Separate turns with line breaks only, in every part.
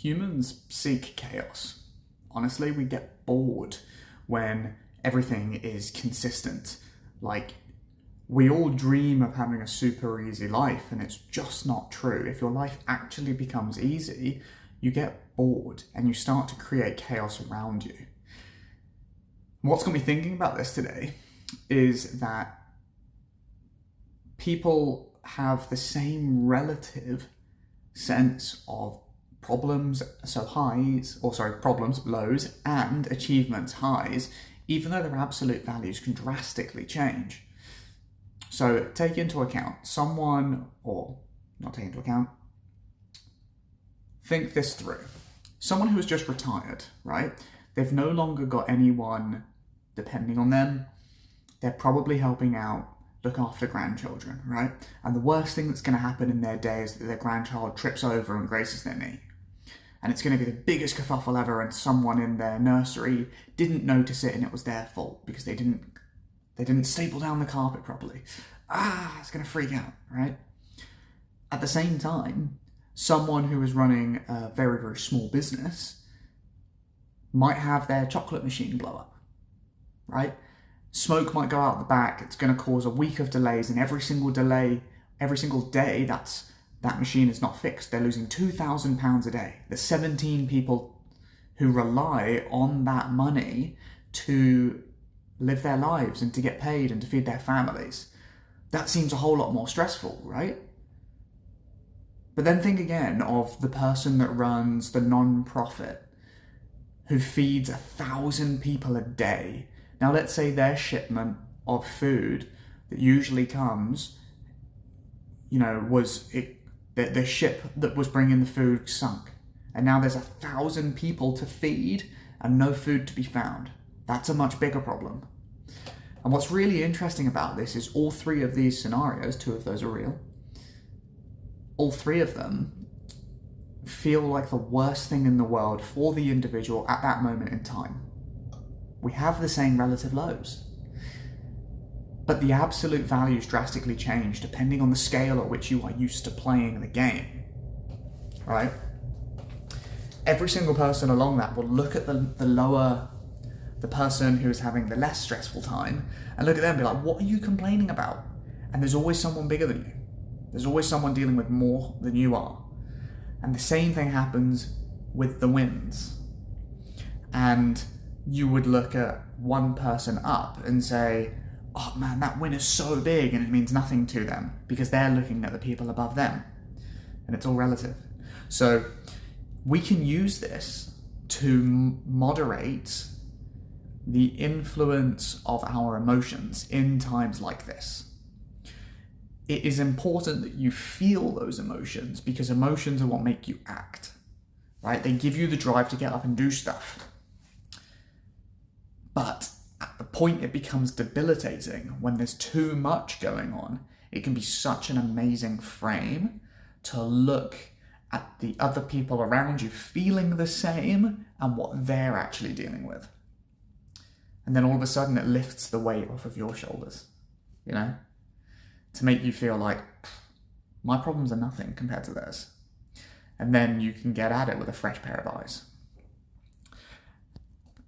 Humans seek chaos. Honestly, we get bored when everything is consistent. Like, we all dream of having a super easy life, and it's just not true. If your life actually becomes easy, you get bored and you start to create chaos around you. What's got me thinking about this today is that people have the same relative sense of problems, problems, lows, and achievements, highs, even though their absolute values can drastically change. So take into account think this through. Someone who has just retired, right? They've no longer got anyone depending on them. They're probably helping out, look after grandchildren, right? And the worst thing that's going to happen in their day is that their grandchild trips over and grazes their knee. And it's going to be the biggest kerfuffle ever, and someone in their nursery didn't notice it and it was their fault because they didn't staple down the carpet properly. It's going to freak out, right? At the same time, someone who is running a very, very small business might have their chocolate machine blow up, right? Smoke might go out the back. It's going to cause a week of delays, and every single day, that machine is not fixed. They're losing £2,000 a day. There's 17 people who rely on that money to live their lives and to get paid and to feed their families. That seems a whole lot more stressful, right? But then think again of the person that runs the non-profit who feeds 1,000 people a day. Now let's say their shipment of food that usually comes, the ship that was bringing the food sunk. And now there's 1,000 people to feed and no food to be found. That's a much bigger problem. And what's really interesting about this is all three of these scenarios, 2 of those are real, all 3 of them feel like the worst thing in the world for the individual at that moment in time. We have the same relative lows, but the absolute values drastically change depending on the scale at which you are used to playing the game, right? Every single person along that will look at the person who is having the less stressful time and look at them and be like, what are you complaining about? And there's always someone bigger than you. There's always someone dealing with more than you are. And the same thing happens with the wins. And you would look at one person up and say, oh man, that win is so big and it means nothing to them because they're looking at the people above them. And it's all relative. So we can use this to moderate the influence of our emotions in times like this. It is important that you feel those emotions because emotions are what make you act, right? They give you the drive to get up and do stuff. But at the point it becomes debilitating, when there's too much going on, it can be such an amazing frame to look at the other people around you feeling the same and what they're actually dealing with. And then all of a sudden it lifts the weight off of your shoulders, to make you feel like my problems are nothing compared to theirs. And then you can get at it with a fresh pair of eyes.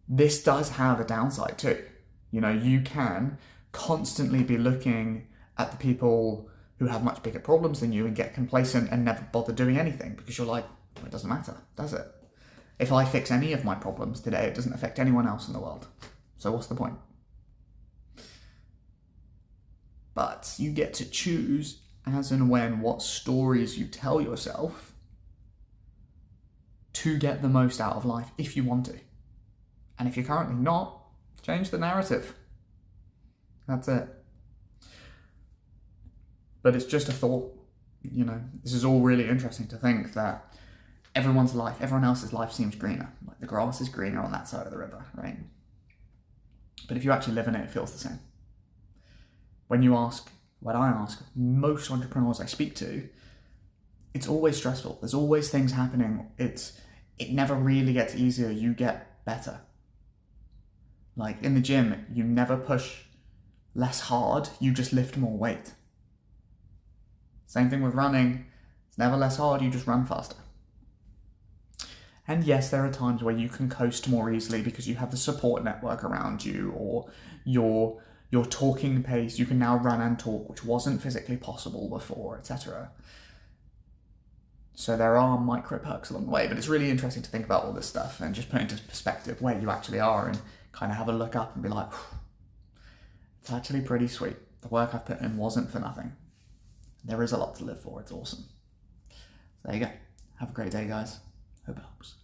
This does have a downside too. You can constantly be looking at the people who have much bigger problems than you and get complacent and never bother doing anything because you're like, well, it doesn't matter, does it? If I fix any of my problems today, it doesn't affect anyone else in the world. So what's the point? But you get to choose as and when what stories you tell yourself to get the most out of life if you want to. And if you're currently not, change the narrative. That's it. But it's just a thought, This is all really interesting to think that everyone else's life seems greener. Like the grass is greener on that side of the river, right? But if you actually live in it, it feels the same. When I ask most entrepreneurs I speak to, it's always stressful. There's always things happening. It never really gets easier. You get better. Like in the gym, you never push less hard. You just lift more weight. Same thing with running. It's never less hard. You just run faster. And yes, there are times where you can coast more easily because you have the support network around you, or your talking pace. You can now run and talk, which wasn't physically possible before, etc. So there are micro perks along the way, but it's really interesting to think about all this stuff and just put into perspective where you actually are and kind of have a look up and be like, it's actually pretty sweet. The work I've put in wasn't for nothing. There is a lot to live for. It's awesome. So there you go. Have a great day, guys. Hope it helps.